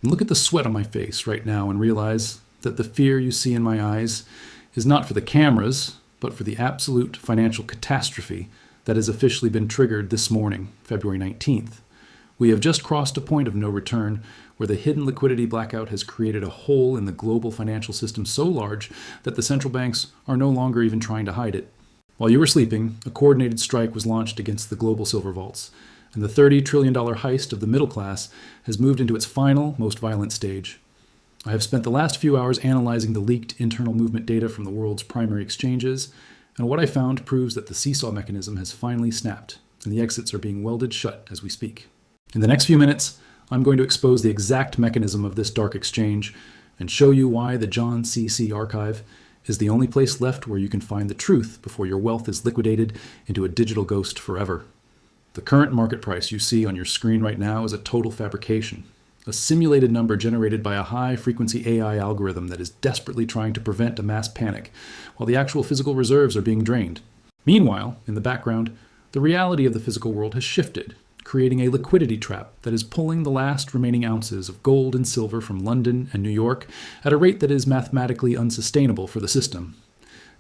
Look at the sweat on my face right now and realize that the fear you see in my eyes is not for the cameras, but for the absolute financial catastrophe that has officially been triggered this morning, February 19th. We have just crossed a point of no return where the hidden liquidity blackout has created a hole in the global financial system so large that the central banks are no longer even trying to hide it. While you were sleeping, a coordinated strike was launched against the global silver vaults, and the $30 trillion heist of the middle class has moved into its final, most violent stage. I have spent the last few hours analyzing the leaked internal movement data from the world's primary exchanges, and what I found proves that the Seesaw Mechanism has finally snapped, and the exits are being welded shut as we speak. In the next few minutes, I'm going to expose the exact mechanism of this dark exchange and show you why the JON CC archive is the only place left where you can find the truth before your wealth is liquidated into a digital ghost forever. The current market price you see on your screen right now is a total fabrication, a simulated number generated by a high-frequency AI algorithm that is desperately trying to prevent a mass panic while the actual physical reserves are being drained. Meanwhile, in the background, the reality of the physical world has shifted, creating a liquidity trap that is pulling the last remaining ounces of gold and silver from London and New York at a rate that is mathematically unsustainable for the system.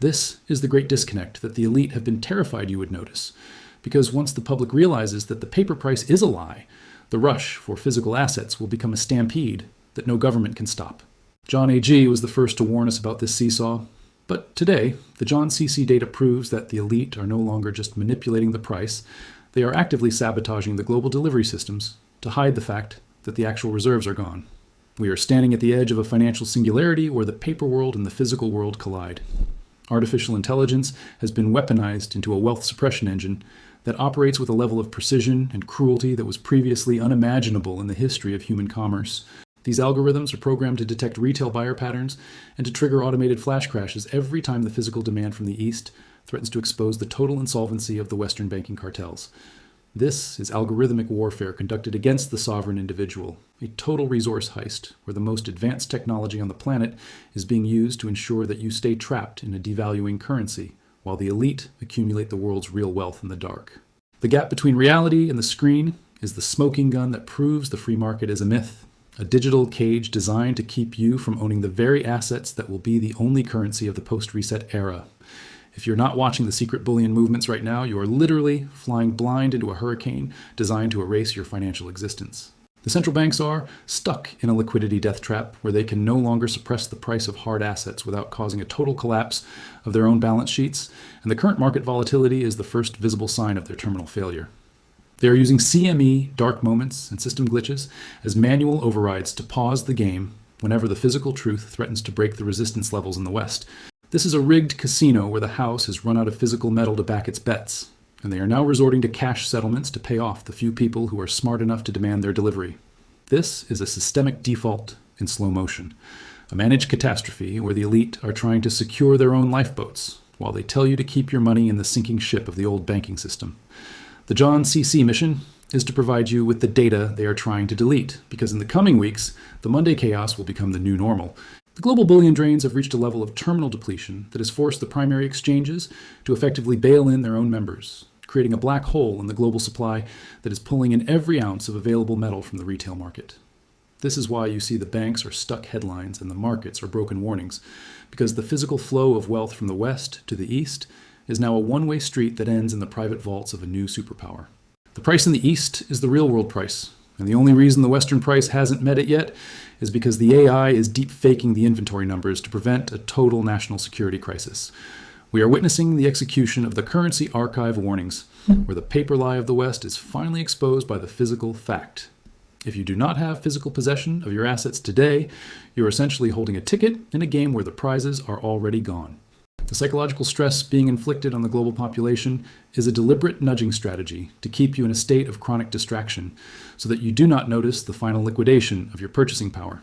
This is the great disconnect that the elite have been terrified you would notice, because once the public realizes that the paper price is a lie, the rush for physical assets will become a stampede that no government can stop. John AG was the first to warn us about this seesaw, but today, the JON CC data proves that the elite are no longer just manipulating the price. They are actively sabotaging the global delivery systems to hide the fact that the actual reserves are gone. We are standing at the edge of a financial singularity where the paper world and the physical world collide. Artificial intelligence has been weaponized into a wealth suppression engine that operates with a level of precision and cruelty that was previously unimaginable in the history of human commerce. These algorithms are programmed to detect retail buyer patterns and to trigger automated flash crashes every time the physical demand from the East threatens to expose the total insolvency of the Western banking cartels. This is algorithmic warfare conducted against the sovereign individual, a total resource heist where the most advanced technology on the planet is being used to ensure that you stay trapped in a devaluing currency, while the elite accumulate the world's real wealth in the dark. The gap between reality and the screen is the smoking gun that proves the free market is a myth, a digital cage designed to keep you from owning the very assets that will be the only currency of the post-reset era. If you're not watching the secret bullion movements right now, you are literally flying blind into a hurricane designed to erase your financial existence. The central banks are stuck in a liquidity death trap where they can no longer suppress the price of hard assets without causing a total collapse of their own balance sheets, and the current market volatility is the first visible sign of their terminal failure. They are using CME, dark moments, and system glitches as manual overrides to pause the game whenever the physical truth threatens to break the resistance levels in the West. This is a rigged casino where the house has run out of physical metal to back its bets, and they are now resorting to cash settlements to pay off the few people who are smart enough to demand their delivery. This is a systemic default in slow motion, a managed catastrophe where the elite are trying to secure their own lifeboats while they tell you to keep your money in the sinking ship of the old banking system. The JON CC mission is to provide you with the data they are trying to delete, because in the coming weeks, the Monday chaos will become the new normal. The global bullion drains have reached a level of terminal depletion that has forced the primary exchanges to effectively bail in their own members, creating a black hole in the global supply that is pulling in every ounce of available metal from the retail market. This is why you see the banks are stuck headlines and the markets are broken warnings, because the physical flow of wealth from the West to the East is now a one-way street that ends in the private vaults of a new superpower. The price in the East is the real-world price, and the only reason the Western price hasn't met it yet is because the AI is deep-faking the inventory numbers to prevent a total national security crisis. We are witnessing the execution of the currency archive warnings, where the paper lie of the West is finally exposed by the physical fact. If you do not have physical possession of your assets today, you're essentially holding a ticket in a game where the prizes are already gone. The psychological stress being inflicted on the global population is a deliberate nudging strategy to keep you in a state of chronic distraction so that you do not notice the final liquidation of your purchasing power.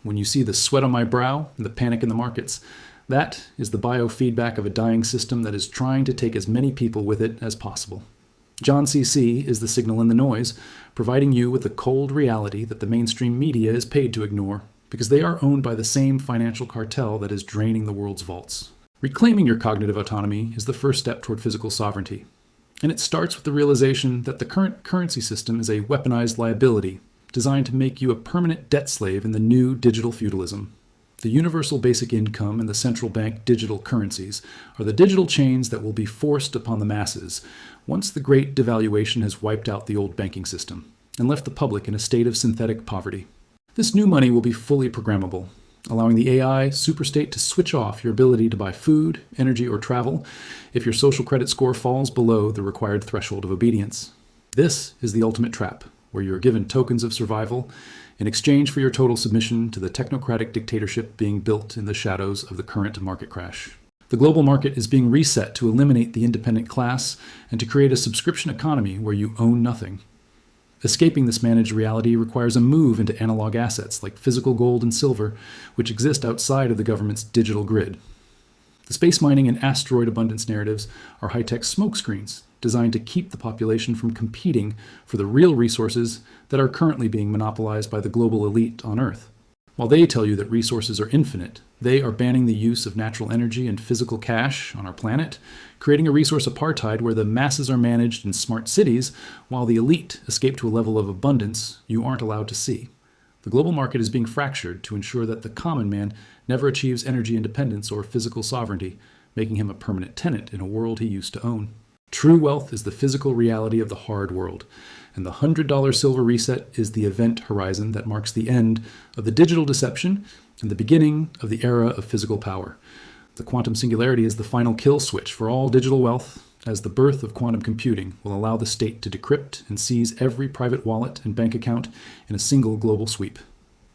When you see the sweat on my brow and the panic in the markets, that is the biofeedback of a dying system that is trying to take as many people with it as possible. JON CC is the signal in the noise, providing you with the cold reality that the mainstream media is paid to ignore, because they are owned by the same financial cartel that is draining the world's vaults. Reclaiming your cognitive autonomy is the first step toward physical sovereignty, and it starts with the realization that the current currency system is a weaponized liability designed to make you a permanent debt slave in the new digital feudalism. The universal basic income and the central bank digital currencies are the digital chains that will be forced upon the masses once the great devaluation has wiped out the old banking system and left the public in a state of synthetic poverty. This new money will be fully programmable, allowing the AI superstate to switch off your ability to buy food, energy, or travel if your social credit score falls below the required threshold of obedience. This is the ultimate trap, where you are given tokens of survival in exchange for your total submission to the technocratic dictatorship being built in the shadows of the current market crash. The global market is being reset to eliminate the independent class and to create a subscription economy where you own nothing. Escaping this managed reality requires a move into analog assets like physical gold and silver, which exist outside of the government's digital grid. The space mining and asteroid abundance narratives are high-tech smokescreens designed to keep the population from competing for the real resources that are currently being monopolized by the global elite on Earth. While they tell you that resources are infinite, they are banning the use of natural energy and physical cash on our planet, creating a resource apartheid where the masses are managed in smart cities while the elite escape to a level of abundance you aren't allowed to see. The global market is being fractured to ensure that the common man never achieves energy independence or physical sovereignty, making him a permanent tenant in a world he used to own. True wealth is the physical reality of the hard world, and the $100 silver reset is the event horizon that marks the end of the digital deception and the beginning of the era of physical power. The quantum singularity is the final kill switch for all digital wealth, as the birth of quantum computing will allow the state to decrypt and seize every private wallet and bank account in a single global sweep.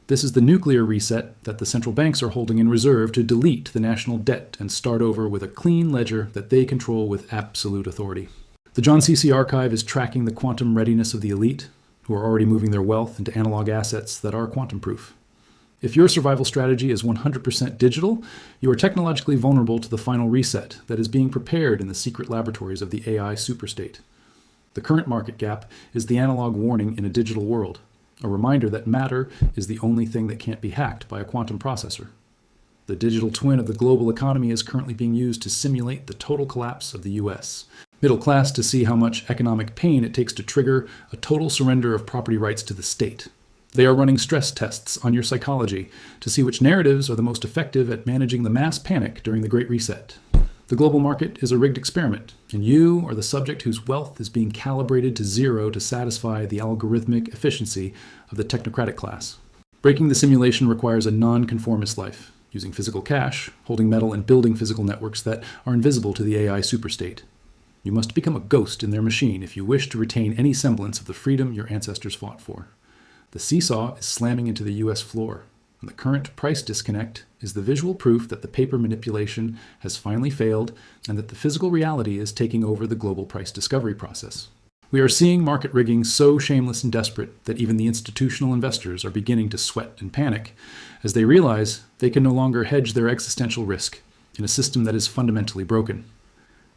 This is the nuclear reset that the central banks are holding in reserve to delete the national debt and start over with a clean ledger that they control with absolute authority. The JON CC archive is tracking the quantum readiness of the elite, who are already moving their wealth into analog assets that are quantum-proof. If your survival strategy is 100% digital, you are technologically vulnerable to the final reset that is being prepared in the secret laboratories of the AI superstate. The current market gap is the analog warning in a digital world, a reminder that matter is the only thing that can't be hacked by a quantum processor. The digital twin of the global economy is currently being used to simulate the total collapse of the US. Middle class to see how much economic pain it takes to trigger a total surrender of property rights to the state. They are running stress tests on your psychology to see which narratives are the most effective at managing the mass panic during the Great Reset. The global market is a rigged experiment, and you are the subject whose wealth is being calibrated to zero to satisfy the algorithmic efficiency of the technocratic class. Breaking the simulation requires a non-conformist life, using physical cash, holding metal, and building physical networks that are invisible to the AI superstate. You must become a ghost in their machine if you wish to retain any semblance of the freedom your ancestors fought for. The seesaw is slamming into the US floor, and the current price disconnect is the visual proof that the paper manipulation has finally failed and that the physical reality is taking over the global price discovery process. We are seeing market rigging so shameless and desperate that even the institutional investors are beginning to sweat and panic as they realize they can no longer hedge their existential risk in a system that is fundamentally broken.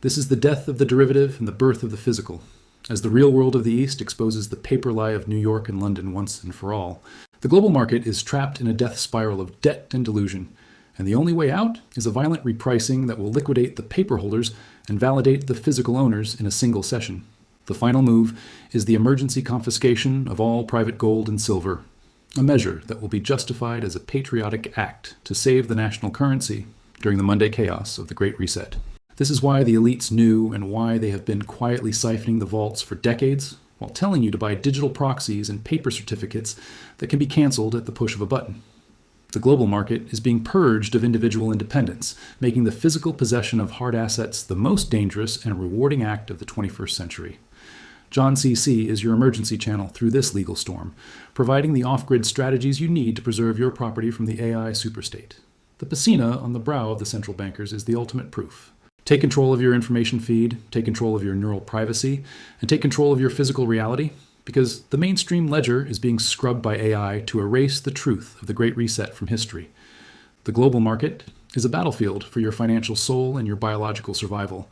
This is the death of the derivative and the birth of the physical, as the real world of the East exposes the paper lie of New York and London once and for all. The global market is trapped in a death spiral of debt and delusion, and the only way out is a violent repricing that will liquidate the paper holders and validate the physical owners in a single session. The final move is the emergency confiscation of all private gold and silver, a measure that will be justified as a patriotic act to save the national currency during the Monday chaos of the Great Reset. This is why the elites knew and why they have been quietly siphoning the vaults for decades, while telling you to buy digital proxies and paper certificates that can be canceled at the push of a button. The global market is being purged of individual independence, making the physical possession of hard assets the most dangerous and rewarding act of the 21st century. JON CC is your emergency channel through this legal storm, providing the off-grid strategies you need to preserve your property from the AI superstate. The patina on the brow of the central bankers is the ultimate proof. Take control of your information feed, take control of your neural privacy, and take control of your physical reality, because the mainstream ledger is being scrubbed by AI to erase the truth of the Great Reset from history. The global market is a battlefield for your financial soul and your biological survival,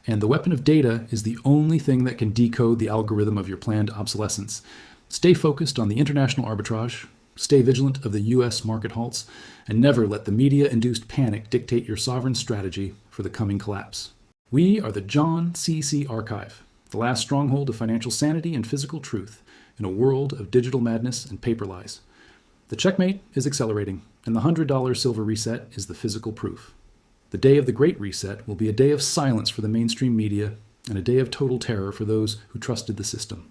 and the weapon of data is the only thing that can decode the algorithm of your planned obsolescence. Stay focused on the international arbitrage, stay vigilant of the US market halts, and never let the media-induced panic dictate your sovereign strategy for the coming collapse. We are the JON CC Archive, the last stronghold of financial sanity and physical truth, in a world of digital madness and paper lies. The checkmate is accelerating, and the $100 silver reset is the physical proof. The day of the Great Reset will be a day of silence for the mainstream media and a day of total terror for those who trusted the system.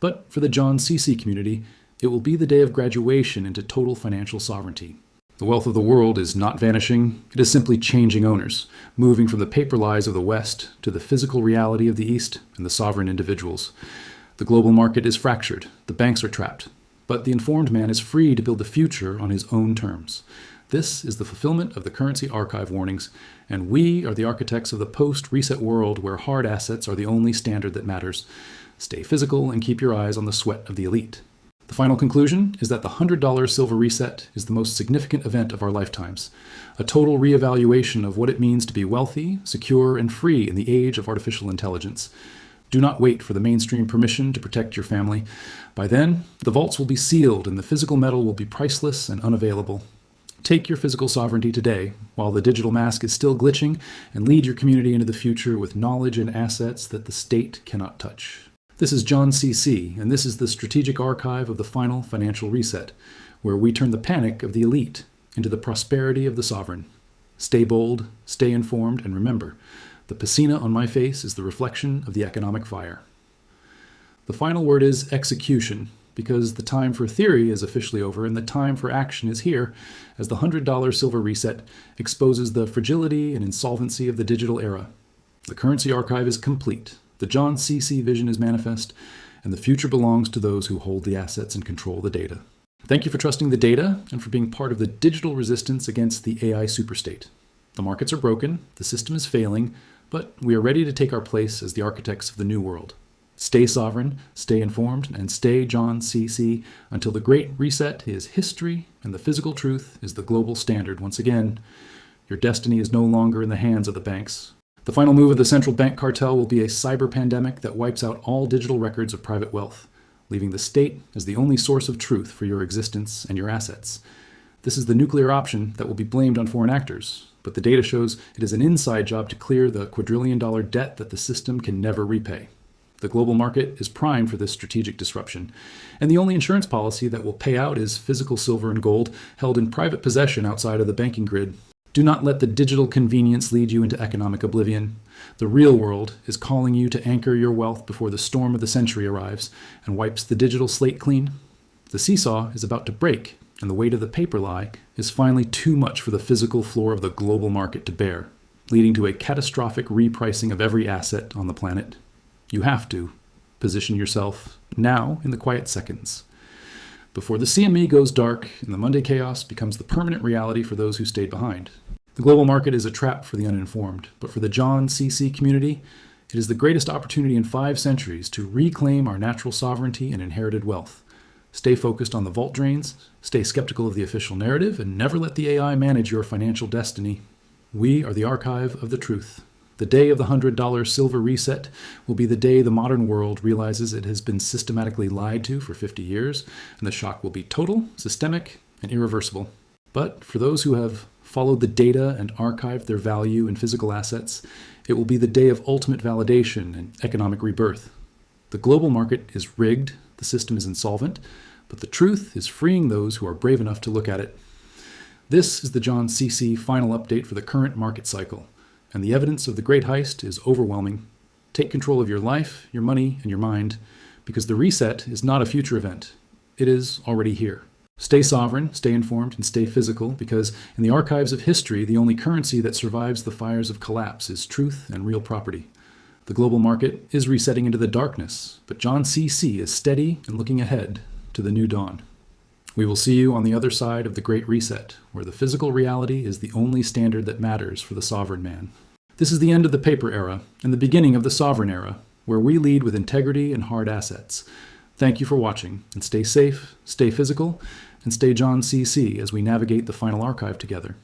But for the JON CC community, it will be the day of graduation into total financial sovereignty. The wealth of the world is not vanishing, it is simply changing owners, moving from the paper lies of the West to the physical reality of the East and the sovereign individuals. The global market is fractured, the banks are trapped, but the informed man is free to build the future on his own terms. This is the fulfillment of the currency archive warnings, and we are the architects of the post-reset world where hard assets are the only standard that matters. Stay physical and keep your eyes on the sweat of the elite. The final conclusion is that the $100 silver reset is the most significant event of our lifetimes, a total reevaluation of what it means to be wealthy, secure, and free in the age of artificial intelligence. Do not wait for the mainstream permission to protect your family. By then, the vaults will be sealed and the physical metal will be priceless and unavailable. Take your physical sovereignty today, while the digital mask is still glitching, and lead your community into the future with knowledge and assets that the state cannot touch. This is JON CC, and this is the strategic archive of the final financial reset, where we turn the panic of the elite into the prosperity of the sovereign. Stay bold, stay informed, and remember, the patina on my face is the reflection of the economic fire. The final word is execution, because the time for theory is officially over and the time for action is here, as the $100 silver reset exposes the fragility and insolvency of the digital era. The currency archive is complete. The JON CC vision is manifest, and the future belongs to those who hold the assets and control the data. Thank you for trusting the data and for being part of the digital resistance against the AI superstate. The markets are broken, the system is failing, but we are ready to take our place as the architects of the new world. Stay sovereign, stay informed, and stay JON CC until the Great Reset is history and the physical truth is the global standard once again. Your destiny is no longer in the hands of the banks. The final move of the central bank cartel will be a cyber pandemic that wipes out all digital records of private wealth, leaving the state as the only source of truth for your existence and your assets. This is the nuclear option that will be blamed on foreign actors, but the data shows it is an inside job to clear the quadrillion-dollar debt that the system can never repay. The global market is primed for this strategic disruption, and the only insurance policy that will pay out is physical silver and gold held in private possession outside of the banking grid. Do not let the digital convenience lead you into economic oblivion. The real world is calling you to anchor your wealth before the storm of the century arrives and wipes the digital slate clean. The seesaw is about to break, and the weight of the paper lie is finally too much for the physical floor of the global market to bear, leading to a catastrophic repricing of every asset on the planet. You have to position yourself now in the quiet seconds, before the CME goes dark and the Monday chaos becomes the permanent reality for those who stayed behind. The global market is a trap for the uninformed, but for the JON CC community, it is the greatest opportunity in 5 centuries to reclaim our natural sovereignty and inherited wealth. Stay focused on the vault drains, stay skeptical of the official narrative, and never let the AI manage your financial destiny. We are the archive of the truth. The day of the $100 silver reset will be the day the modern world realizes it has been systematically lied to for 50 years, and the shock will be total, systemic, and irreversible. But for those who have followed the data and archived their value in physical assets, it will be the day of ultimate validation and economic rebirth. The global market is rigged, the system is insolvent, but the truth is freeing those who are brave enough to look at it. This is the JON CC final update for the current market cycle, and the evidence of the great heist is overwhelming. Take control of your life, your money, and your mind, because the reset is not a future event. It is already here. Stay sovereign, stay informed, and stay physical, because in the archives of history, the only currency that survives the fires of collapse is truth and real property. The global market is resetting into the darkness, but JON CC is steady and looking ahead to the new dawn. We will see you on the other side of the Great Reset, where the physical reality is the only standard that matters for the sovereign man. This is the end of the paper era and the beginning of the sovereign era, where we lead with integrity and hard assets. Thank you for watching, and stay safe, stay physical, and stay JON CC as we navigate the final archive together.